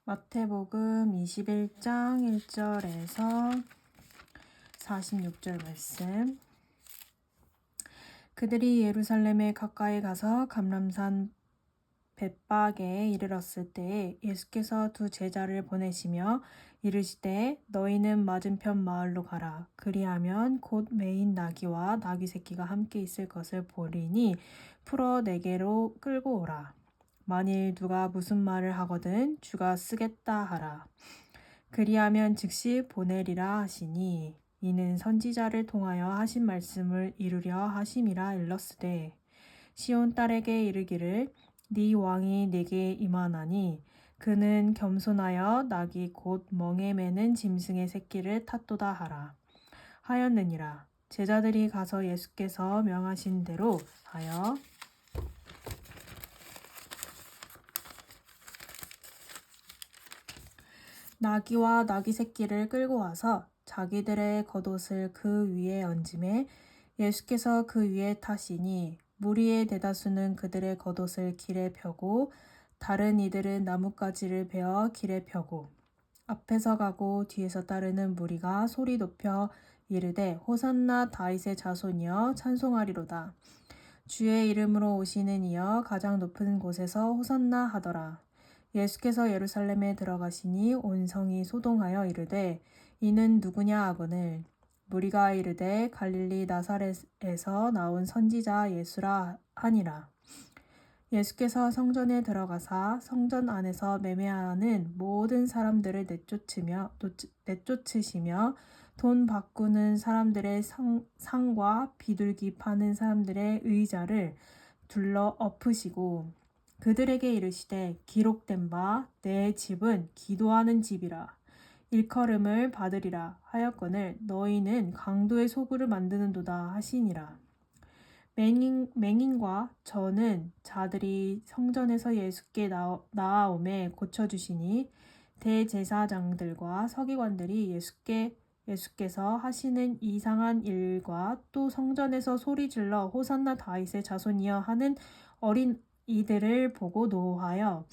마태복음 21장 1절에서 46절 말씀. 그들이 예루살렘에 가까이 가서 감람산 벳박에 이르렀을 때에 예수께서 두 제자를 보내시며 이르시되 너희는 맞은편 마을로 가라. 그리하면 곧 매인 나귀와 나귀 새끼가 함께 있을 것을 보리니 풀어 내게로 끌고 오라. 만일 누가 무슨 말을 하거든 주가 쓰겠다 하라. 그리하면 즉시 보내리라 하시니 이는 선지자를 통하여 하신 말씀을 이루려 하심이라 일렀으되 시온 딸에게 이르기를 네 왕이 네게 임하나니 그는 겸손하여 나귀 곧 멍에 매는 짐승의 새끼를 탔도다 하라 하였느니라. 제자들이 가서 예수께서 명하신 대로 하여 나귀와 나귀 새끼를 끌고 와서 자기들의 겉옷을 그 위에 얹음에 예수께서 그 위에 타시니 무리의 대다수는 그들의 겉옷을 길에 펴고 다른 이들은 나뭇가지를 베어 길에 펴고 앞에서 가고 뒤에서 따르는 무리가 소리 높여 이르되 호산나 다윗의 자손이여 찬송하리로다. 주의 이름으로 오시는 이여 가장 높은 곳에서 호산나 하더라. 예수께서 예루살렘에 들어가시니 온 성이 소동하여 이르되 이는 누구냐 하거늘 무리가 이르되 갈릴리 나사렛에서 나온 선지자 예수라 하니라. 예수께서 성전에 들어가사 성전 안에서 매매하는 모든 사람들을 내쫓으시며 돈 바꾸는 사람들의 상과 비둘기 파는 사람들의 의자를 둘러 엎으시고 그들에게 이르시되 기록된 바 내 집은 기도하는 집이라 일컬음을 받으리라 하였거늘 너희는 강도의 소굴을 만드는도다 하시니라. 맹인과 저는 자들이 성전에서 예수께 나아오매 고쳐주시니 대제사장들과 서기관들이 예수께서 하시는 이상한 일과 또 성전에서 소리질러 호산나 다윗의 자손이여 하는 어린 이들을 보고 노하여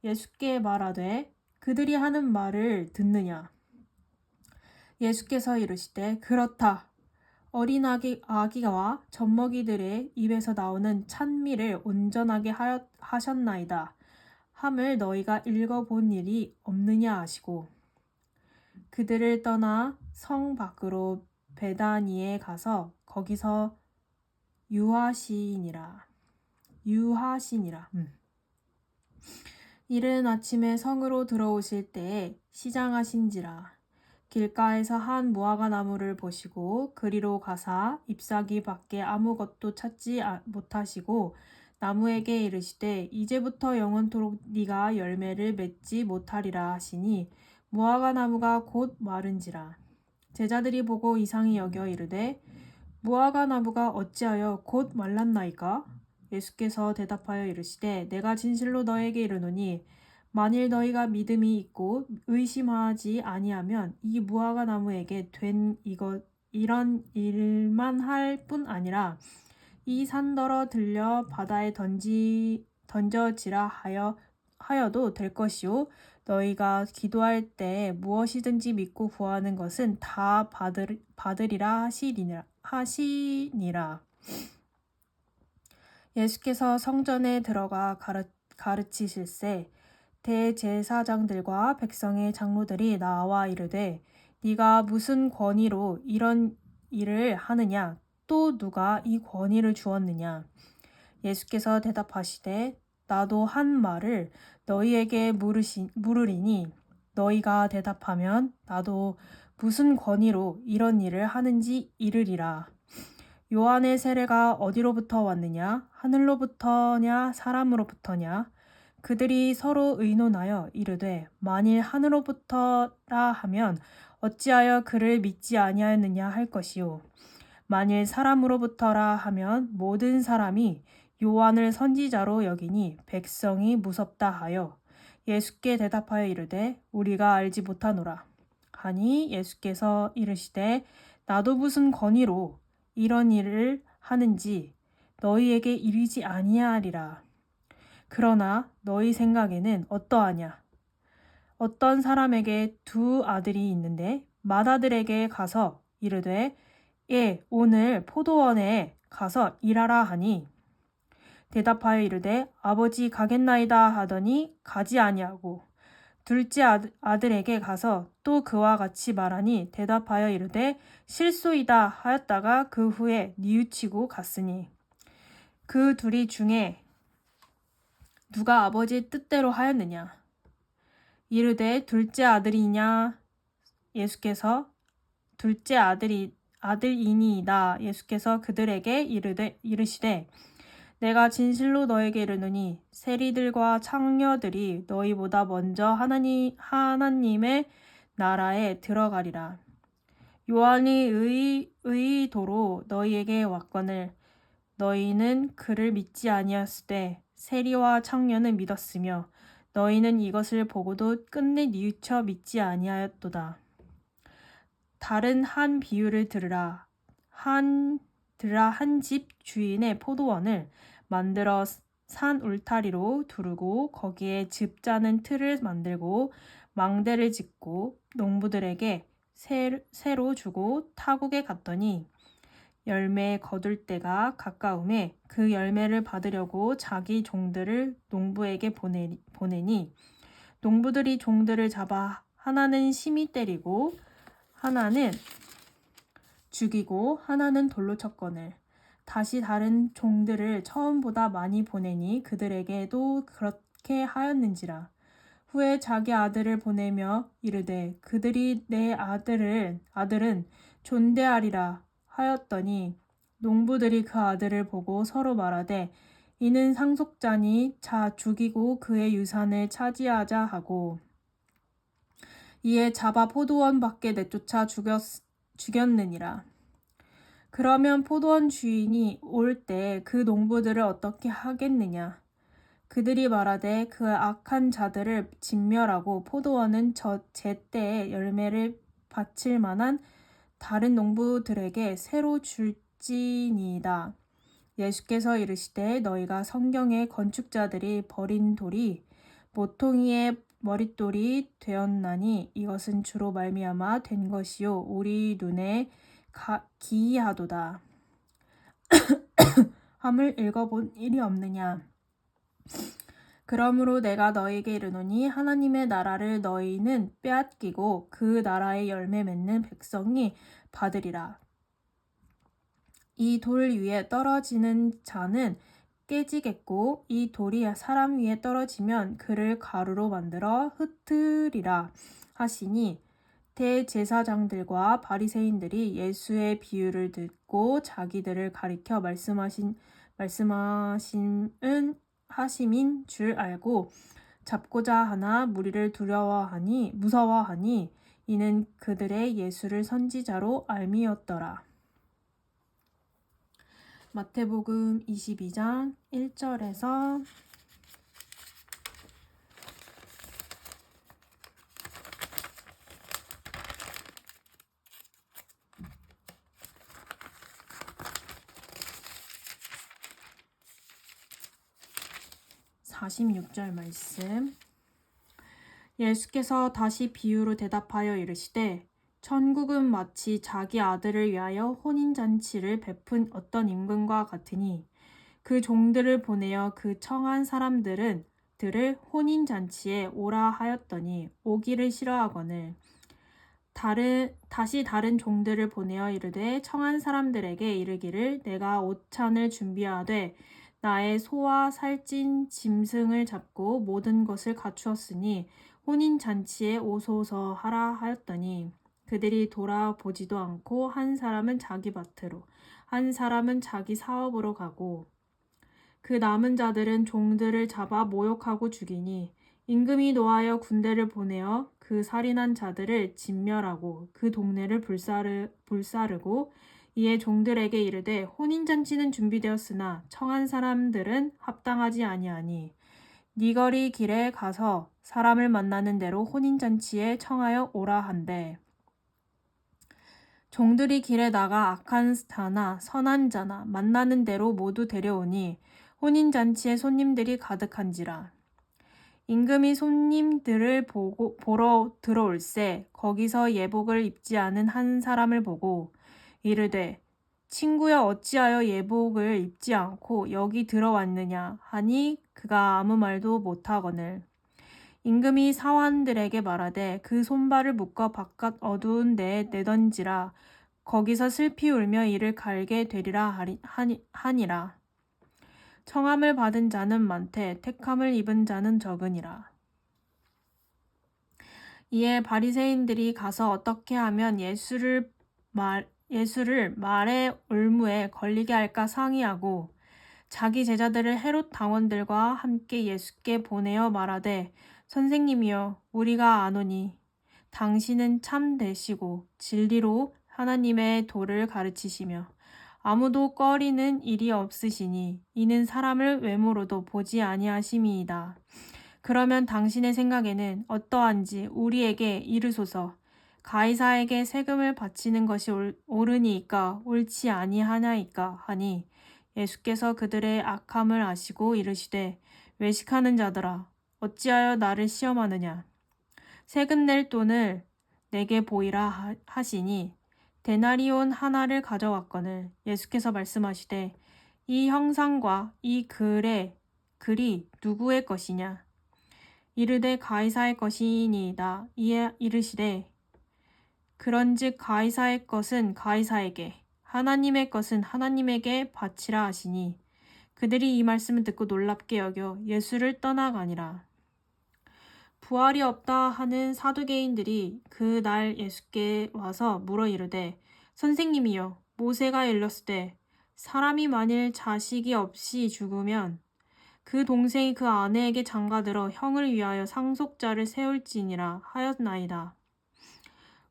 예수께 말하되 그들이 하는 말을 듣느냐. 예수께서 이르시되 그렇다. 어린 아기와 젖먹이들의 입에서 나오는 찬미를 온전하게 하셨나이다. 함을 너희가 읽어본 일이 없느냐 하시고 그들을 떠나 성 밖으로 베다니에 가서 거기서 유하시니라. 이른 아침에 성으로 들어오실 때에 시장하신지라. 길가에서 한 무화과 나무를 보시고 그리로 가사 잎사귀 밖에 아무것도 찾지 못하시고 나무에게 이르시되 이제부터 영원토록 네가 열매를 맺지 못하리라 하시니 무화과 나무가 곧 마른지라. 제자들이 보고 이상히 여겨 이르되 무화과 나무가 어찌하여 곧 말랐나이까? 예수께서 대답하여 이르시되 내가 진실로 너에게 이르노니 만일 너희가 믿음이 있고 의심하지 아니하면 이 무화과 나무에게 이런 일만 할 뿐 아니라 이 산더러 들려 바다에 던져지라 하여도 될 것이요 너희가 기도할 때 무엇이든지 믿고 구하는 것은 다 받으리라 하시니라. 예수께서 성전에 들어가 가르치실세 대제사장들과 백성의 장로들이 나와 이르되 네가 무슨 권위로 이런 일을 하느냐 또 누가 이 권위를 주었느냐. 예수께서 대답하시되 나도 한 말을 너희에게 물으리니 너희가 대답하면 나도 무슨 권위로 이런 일을 하는지 이르리라. 요한의 세례가 어디로부터 왔느냐? 하늘로부터냐 사람으로부터냐? 그들이 서로 의논하여 이르되 만일 하늘로부터라 하면 어찌하여 그를 믿지 아니하였느냐 할 것이요 만일 사람으로부터라 하면 모든 사람이 요한을 선지자로 여기니 백성이 무섭다 하여 예수께 대답하여 이르되 우리가 알지 못하노라 하니 예수께서 이르시되 나도 무슨 권위로 이런 일을 하는지 너희에게 이르지 아니하리라. 그러나 너희 생각에는 어떠하냐? 어떤 사람에게 두 아들이 있는데 맏아들에게 가서 이르되 예, 오늘 포도원에 가서 일하라 하니 대답하여 이르되 아버지 가겠나이다 하더니 가지 아니하고 둘째 아들에게 가서 또 그와 같이 말하니 대답하여 이르되 실소이다 하였다가 그 후에 뉘우치고 갔으니 그 둘이 중에 누가 아버지의 뜻대로 하였느냐? 이르되 둘째 아들이냐? 예수께서 둘째 아들이니이다. 예수께서 그들에게 이르시되 내가 진실로 너에게 이르노니 세리들과 창녀들이 너희보다 먼저 하나님의 나라에 들어가리라. 요한이 의도로 너희에게 왔거늘 너희는 그를 믿지 아니하였으되 세리와 창녀는 믿었으며 너희는 이것을 보고도 끝내 뉘우쳐 믿지 아니하였도다. 다른 한 비유를 들으라. 한 집 주인의 포도원을 만들어 산 울타리로 두르고 거기에 즙 짜는 틀을 만들고 망대를 짓고 농부들에게 새로 주고 타국에 갔더니 열매 거둘 때가 가까움에 그 열매를 받으려고 자기 종들을 농부에게 보내니 농부들이 종들을 잡아 하나는 심히 때리고 하나는 죽이고 하나는 돌로 쳤거늘 다시 다른 종들을 처음보다 많이 보내니 그들에게도 그렇게 하였는지라. 후에 자기 아들을 보내며 이르되 그들이 내 아들은 존대하리라 하였더니 농부들이 그 아들을 보고 서로 말하되 이는 상속자니 자 죽이고 그의 유산을 차지하자 하고 이에 잡아 포도원 밖에 내쫓아 죽였느니라. 그러면 포도원 주인이 올 때 그 농부들을 어떻게 하겠느냐? 그들이 말하되 그 악한 자들을 진멸하고 포도원은 제때에 열매를 바칠 만한 다른 농부들에게 새로 줄지니이다. 예수께서 이르시되 너희가 성경의 건축자들이 버린 돌이 모퉁이의 머릿돌이 되었나니 이것은 주로 말미암아 된 것이요 우리 눈에 기이하도다. 함을 읽어본 일이 없느냐? 그러므로 내가 너희에게 이르노니 하나님의 나라를 너희는 빼앗기고 그 나라의 열매 맺는 백성이 받으리라. 이 돌 위에 떨어지는 자는 깨지겠고 이 돌이 사람 위에 떨어지면 그를 가루로 만들어 흩으리라 하시니 대제사장들과 바리새인들이 예수의 비유를 듣고 자기들을 가리켜 하심인 줄 알고 잡고자 하나 무리를 무서워하니 이는 그들의 예수를 선지자로 알미었더라. 마태복음 22장 1절에서 46절 말씀. 예수께서 다시 비유로 대답하여 이르시되 천국은 마치 자기 아들을 위하여 혼인잔치를 베푼 어떤 임금과 같으니 그 종들을 보내어 그 청한 사람들을 혼인잔치에 오라 하였더니 오기를 싫어하거늘 다시 다른 종들을 보내어 이르되 청한 사람들에게 이르기를 내가 옷찬을 준비하되 나의 소와 살찐 짐승을 잡고 모든 것을 갖추었으니 혼인잔치에 오소서 하라 하였더니 그들이 돌아보지도 않고 한 사람은 자기 밭으로 한 사람은 자기 사업으로 가고 그 남은 자들은 종들을 잡아 모욕하고 죽이니 임금이 노하여 군대를 보내어 그 살인한 자들을 진멸하고 그 동네를 불사르고 이에 종들에게 이르되 혼인잔치는 준비되었으나 청한 사람들은 합당하지 아니하니 네 거리 길에 가서 사람을 만나는 대로 혼인잔치에 청하여 오라 한대. 종들이 길에 나가 악한 자나 선한 자나 만나는 대로 모두 데려오니 혼인잔치에 손님들이 가득한지라. 임금이 손님들을 보러 들어올세 거기서 예복을 입지 않은 한 사람을 보고 이르되 친구여 어찌하여 예복을 입지 않고 여기 들어왔느냐 하니 그가 아무 말도 못하거늘 임금이 사환들에게 말하되 그 손발을 묶어 바깥 어두운 데에 내던지라 거기서 슬피 울며 이를 갈게 되리라 하니라. 청함을 받은 자는 많되 택함을 입은 자는 적으니라. 이에 바리새인들이 가서 어떻게 하면 예수를 말의 올무에 걸리게 할까 상의하고 자기 제자들을 헤롯 당원들과 함께 예수께 보내어 말하되 선생님이여 우리가 아노니 당신은 참되시고 진리로 하나님의 도를 가르치시며 아무도 꺼리는 일이 없으시니 이는 사람을 외모로도 보지 아니하심이이다. 그러면 당신의 생각에는 어떠한지 우리에게 이르소서. 가이사에게 세금을 바치는 것이 옳으니이까 옳지 아니하나이까 하니 예수께서 그들의 악함을 아시고 이르시되 외식하는 자들아 어찌하여 나를 시험하느냐 세금 낼 돈을 내게 보이라 하시니 데나리온 하나를 가져왔거늘 예수께서 말씀하시되 이 형상과 이 글이 누구의 것이냐 이르되 가이사의 것이니이다. 이에 이르시되 그런즉 가이사의 것은 가이사에게 하나님의 것은 하나님에게 바치라 하시니 그들이 이 말씀을 듣고 놀랍게 여겨 예수를 떠나가니라. 부활이 없다 하는 사두개인들이 그 날 예수께 와서 물어 이르되 선생님이여 모세가 일렀으되 사람이 만일 자식이 없이 죽으면 그 동생이 그 아내에게 장가들어 형을 위하여 상속자를 세울지니라 하였나이다.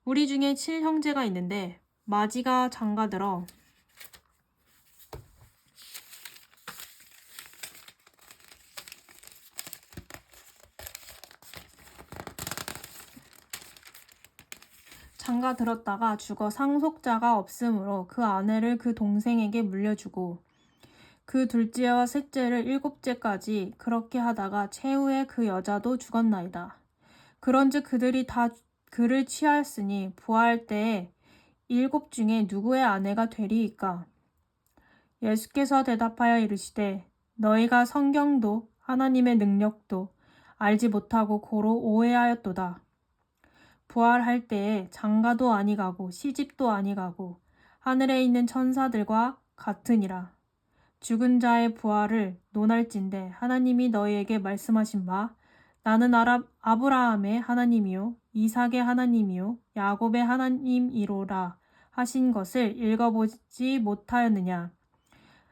우리 중에 7형제가 있는데 마지가 장가들어 장가들었다가 죽어 상속자가 없으므로 그 아내를 그 동생에게 물려주고 그 둘째와 셋째를 7째까지 그렇게 하다가 최후에 그 여자도 죽었나이다. 그런즉 그들이 다 그를 취하였으니 부활할 때에 7 중에 누구의 아내가 되리이까? 예수께서 대답하여 이르시되 너희가 성경도 하나님의 능력도 알지 못하고 고로 오해하였도다. 부활할 때에 장가도 아니가고 시집도 아니가고 하늘에 있는 천사들과 같으니라. 죽은 자의 부활을 논할진대 하나님이 너희에게 말씀하신 바 나는 아브라함의 하나님이요 이삭의 하나님이요 야곱의 하나님이로라 하신 것을 읽어보지 못하였느냐.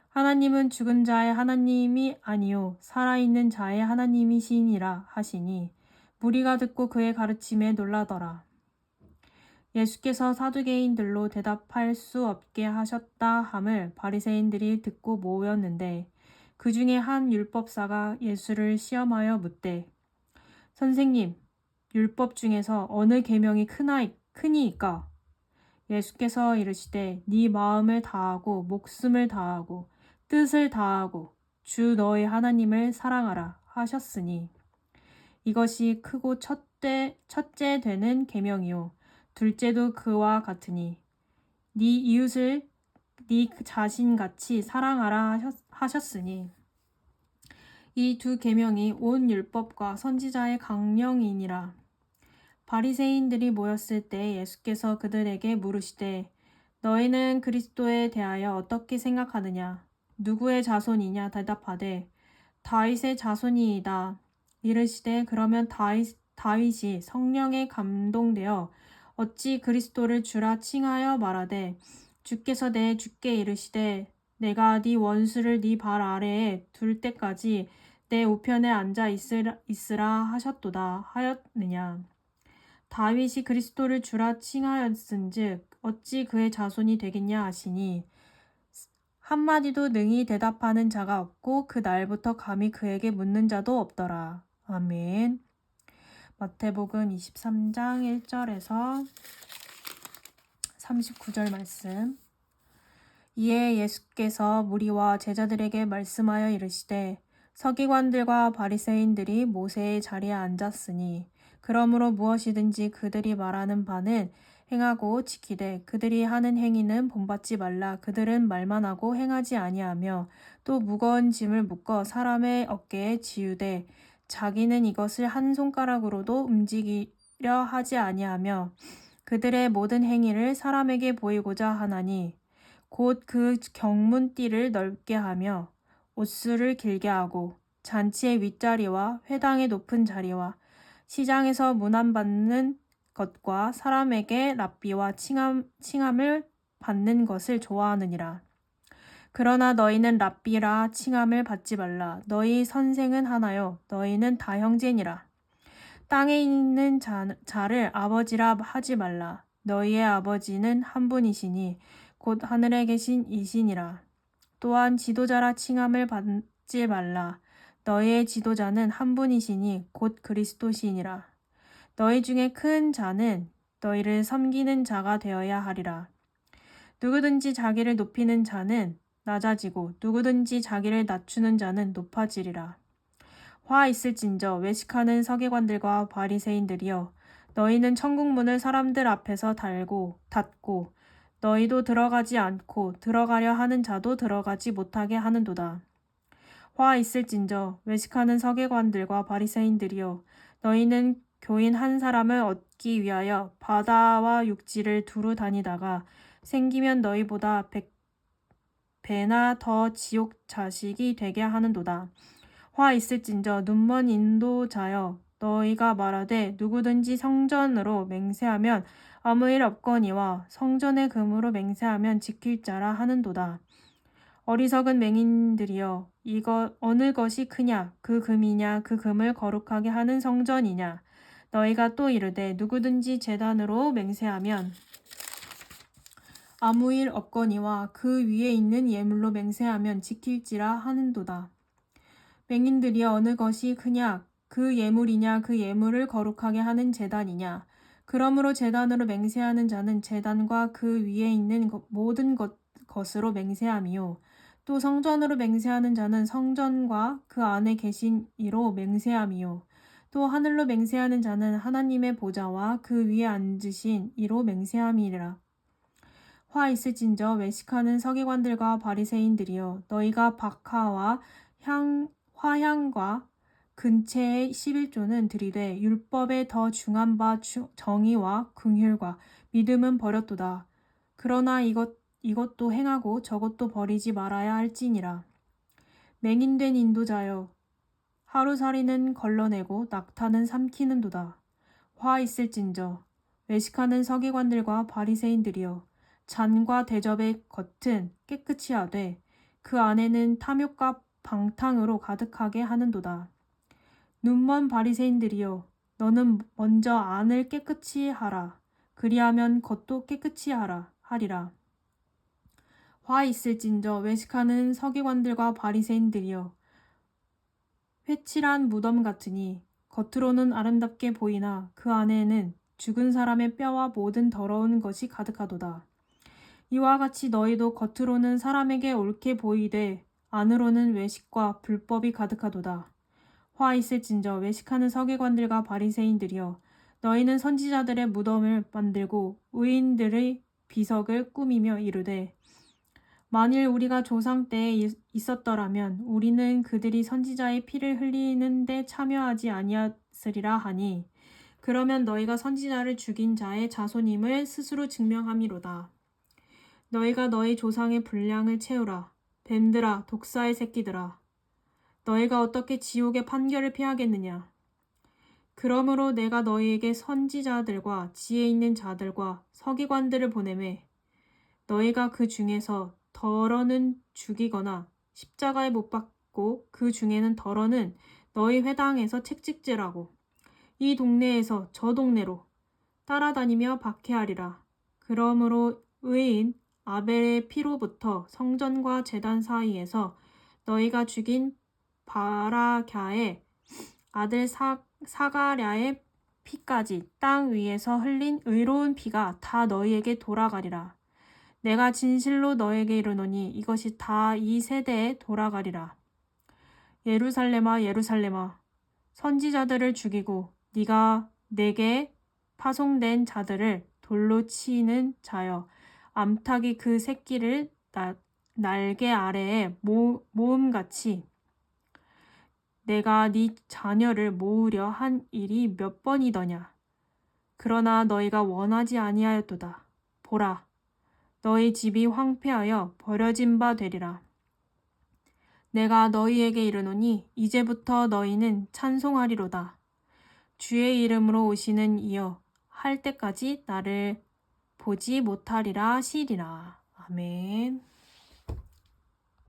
하나님은 죽은 자의 하나님이 아니요 살아있는 자의 하나님이시니라 하시니 무리가 듣고 그의 가르침에 놀라더라. 예수께서 사두개인들로 대답할 수 없게 하셨다 함을 바리새인들이 듣고 모였는데 그 중에 한 율법사가 예수를 시험하여 묻되 선생님 율법 중에서 어느 계명이 크니이까? 예수께서 이르시되 네 마음을 다하고 목숨을 다하고 뜻을 다하고 주 너의 하나님을 사랑하라 하셨으니 이것이 크고 첫째 되는 계명이요 둘째도 그와 같으니 네 이웃을 네 자신같이 사랑하라 하셨으니 이 두 계명이 온 율법과 선지자의 강령이니라. 바리새인들이 모였을 때 예수께서 그들에게 물으시되 너희는 그리스도에 대하여 어떻게 생각하느냐 누구의 자손이냐 대답하되 다윗의 자손이이다. 이르시되 그러면 다윗이 성령에 감동되어 어찌 그리스도를 주라 칭하여 말하되 주께서 내 주께 이르시되 내가 네 원수를 네 발 아래에 둘 때까지 내 우편에 앉아 있으라 하셨도다 하였느냐. 다윗이 그리스도를 주라 칭하였은즉 어찌 그의 자손이 되겠냐 하시니 한마디도 능히 대답하는 자가 없고 그 날부터 감히 그에게 묻는 자도 없더라. 아멘. 마태복음 23장 1절에서 39절 말씀. 이에 예수께서 무리와 제자들에게 말씀하여 이르시되 서기관들과 바리새인들이 모세의 자리에 앉았으니 그러므로 무엇이든지 그들이 말하는 바는 행하고 지키되 그들이 하는 행위는 본받지 말라. 그들은 말만 하고 행하지 아니하며 또 무거운 짐을 묶어 사람의 어깨에 지우되 자기는 이것을 한 손가락으로도 움직이려 하지 아니하며 그들의 모든 행위를 사람에게 보이고자 하나니 곧 그 경문띠를 넓게 하며 옷수를 길게 하고 잔치의 윗자리와 회당의 높은 자리와 시장에서 문안받는 것과 사람에게 랍비와 칭함을 받는 것을 좋아하느니라. 그러나 너희는 랍비라 칭함을 받지 말라. 너희 선생은 하나요. 너희는 다 형제니라. 땅에 있는 자를 아버지라 하지 말라. 너희의 아버지는 한 분이시니 곧 하늘에 계신 이시니라. 또한 지도자라 칭함을 받지 말라. 너희의 지도자는 한 분이시니 곧 그리스도시니라. 너희 중에 큰 자는 너희를 섬기는 자가 되어야 하리라. 누구든지 자기를 높이는 자는 낮아지고 누구든지 자기를 낮추는 자는 높아지리라. 화 있을진저 외식하는 서기관들과 바리새인들이여 너희는 천국 문을 사람들 앞에서 닫고 너희도 들어가지 않고 들어가려 하는 자도 들어가지 못하게 하는도다. 화 있을진저 외식하는 서기관들과 바리새인들이여 너희는 교인 한 사람을 얻기 위하여 바다와 육지를 두루 다니다가 생기면 너희보다 100배나 더 지옥 자식이 되게 하는도다. 화 있을진저 눈먼 인도자여 너희가 말하되 누구든지 성전으로 맹세하면 아무 일 없거니와 성전의 금으로 맹세하면 지킬 자라 하는도다. 어리석은 맹인들이여 이거 어느 것이 크냐 그 금이냐 그 금을 거룩하게 하는 성전이냐 너희가 또 이르되 누구든지 제단으로 맹세하면 아무 일 없거니와 그 위에 있는 예물로 맹세하면 지킬지라 하는도다. 맹인들이여 어느 것이 크냐 그 예물이냐 그 예물을 거룩하게 하는 제단이냐 그러므로 제단으로 맹세하는 자는 제단과 그 위에 있는 모든 것으로 맹세함이요 또 성전으로 맹세하는 자는 성전과 그 안에 계신 이로 맹세함이요 또 하늘로 맹세하는 자는 하나님의 보좌와 그 위에 앉으신 이로 맹세함이라. 화 있을진저 외식하는 서기관들과 바리새인들이여 너희가 박하와 화향과 근체의 11조는 들이되 율법에 더 중한 바 정의와 긍휼과 믿음은 버렸도다. 그러나 이것도 행하고 저것도 버리지 말아야 할지니라. 맹인된 인도자여 하루살이는 걸러내고 낙타는 삼키는도다. 화 있을진저 외식하는 서기관들과 바리새인들이여 잔과 대접의 겉은 깨끗이 하되 그 안에는 탐욕과 방탕으로 가득하게 하는도다. 눈먼 바리새인들이여 너는 먼저 안을 깨끗이 하라. 그리하면 겉도 깨끗이 하리라. 화 있을진저 외식하는 서기관들과 바리새인들이여 회칠한 무덤 같으니 겉으로는 아름답게 보이나 그 안에는 죽은 사람의 뼈와 모든 더러운 것이 가득하도다. 이와 같이 너희도 겉으로는 사람에게 옳게 보이되 안으로는 외식과 불법이 가득하도다. 화 있을진저 외식하는 서기관들과 바리새인들이여 너희는 선지자들의 무덤을 만들고 의인들의 비석을 꾸미며 이르되 만일 우리가 조상 때에 있었더라면 우리는 그들이 선지자의 피를 흘리는 데 참여하지 아니하였으리라 하니 그러면 너희가 선지자를 죽인 자의 자손임을 스스로 증명함이로다. 너희가 너희 조상의 분량을 채우라. 뱀들아 독사의 새끼들아 너희가 어떻게 지옥의 판결을 피하겠느냐. 그러므로 내가 너희에게 선지자들과 지혜 있는 자들과 서기관들을 보내매 너희가 그 중에서 덜어는 죽이거나 십자가에 못 박고 그 중에는 덜어는 너희 회당에서 책찍질하고 이 동네에서 저 동네로 따라다니며 박해하리라. 그러므로 의인 아벨의 피로부터 성전과 제단 사이에서 너희가 죽인 바라갸의 아들 사가랴의 피까지 땅 위에서 흘린 의로운 피가 다 너희에게 돌아가리라. 내가 진실로 너에게 이르노니 이것이 다 이 세대에 돌아가리라. 예루살렘아 예루살렘아 선지자들을 죽이고 네가 내게 파송된 자들을 돌로 치는 자여 암탉이 그 새끼를 날개 아래에 모음같이 내가 네 자녀를 모으려 한 일이 몇 번이더냐. 그러나 너희가 원하지 아니하였도다. 보라, 너희 집이 황폐하여 버려진 바 되리라. 내가 너희에게 이르노니 이제부터 너희는 찬송하리로다. 주의 이름으로 오시는 이여 할 때까지 나를 보지 못하리라 하시리라. 아멘.